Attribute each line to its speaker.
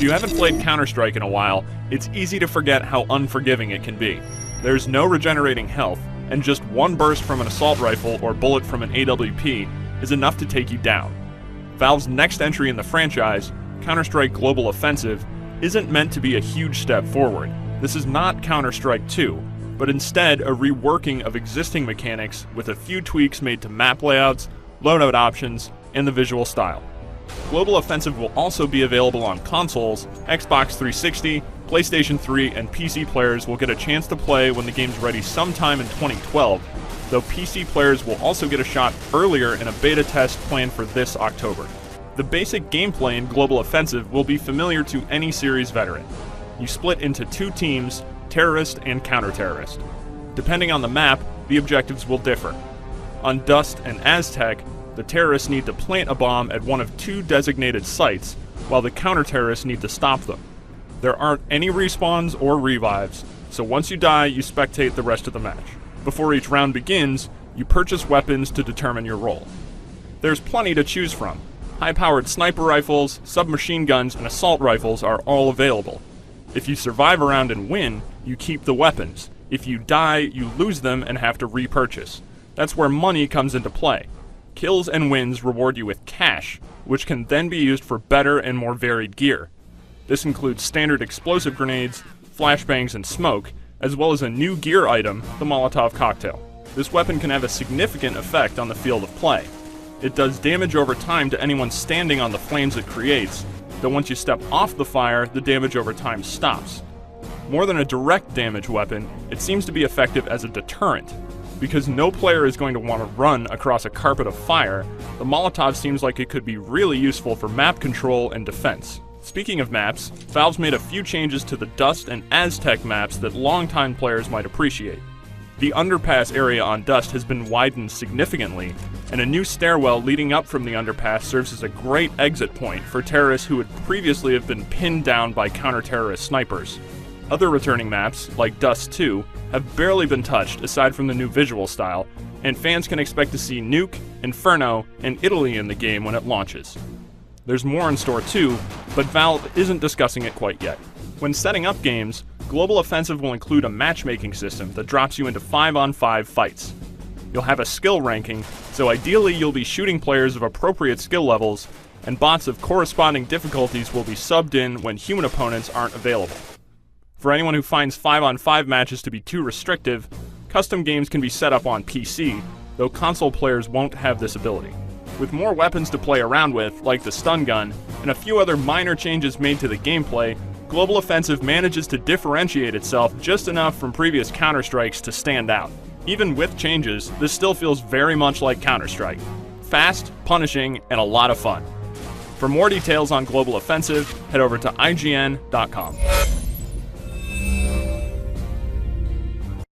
Speaker 1: you haven't played Counter-Strike in a while, it's easy to forget how unforgiving it can be. There's no regenerating health, and just one burst from an assault rifle or bullet from an AWP is enough to take you down. Valve's next entry in the franchise, Counter-Strike Global Offensive, isn't meant to be a huge step forward. This is not Counter-Strike 2, but instead a reworking of existing mechanics with a few tweaks made to map layouts, loadout options, and the visual style. Global Offensive will also be available on consoles. Xbox 360, PlayStation 3, and PC players will get a chance to play when the game's ready sometime in 2012, though PC players will also get a shot earlier in a beta test planned for this October. The basic gameplay in Global Offensive will be familiar to any series veteran. You split into two teams, terrorist and counter-terrorist. Depending on the map, the objectives will differ. On Dust and Aztec, the terrorists need to plant a bomb at one of two designated sites, while the counter-terrorists need to stop them. There aren't any respawns or revives, so once you die, you spectate the rest of the match. Before each round begins, you purchase weapons to determine your role. There's plenty to choose from. High-powered sniper rifles, submachine guns, and assault rifles are all available. If you survive a round and win, you keep the weapons. If you die, you lose them and have to repurchase. That's where money comes into play. Kills and wins reward you with cash, which can then be used for better and more varied gear. This includes standard explosive grenades, flashbangs, and smoke, as well as a new gear item, the Molotov cocktail. This weapon can have a significant effect on the field of play. It does damage over time to anyone standing on the flames it creates, though once you step off the fire, the damage over time stops. More than a direct damage weapon, it seems to be effective as a deterrent. Because no player is going to want to run across a carpet of fire, the Molotov seems like it could be really useful for map control and defense. Speaking of maps, Valve's made a few changes to the Dust and Aztec maps that longtime players might appreciate. The underpass area on Dust has been widened significantly, and a new stairwell leading up from the underpass serves as a great exit point for terrorists who would previously have been pinned down by counter-terrorist snipers. Other returning maps, like Dust 2, have barely been touched aside from the new visual style, and fans can expect to see Nuke, Inferno, and Italy in the game when it launches. There's more in store too, but Valve isn't discussing it quite yet. When setting up games, Global Offensive will include a matchmaking system that drops you into 5-on-5 fights. You'll have a skill ranking, so ideally you'll be shooting players of appropriate skill levels, and bots of corresponding difficulties will be subbed in when human opponents aren't available. For anyone who finds 5-on-5 matches to be too restrictive, custom games can be set up on PC, though console players won't have this ability. With more weapons to play around with, like the stun gun, and a few other minor changes made to the gameplay, Global Offensive manages to differentiate itself just enough from previous Counter-Strikes to stand out. Even with changes, this still feels very much like Counter-Strike. Fast, punishing, and a lot of fun. For more details on Global Offensive, head over to IGN.com.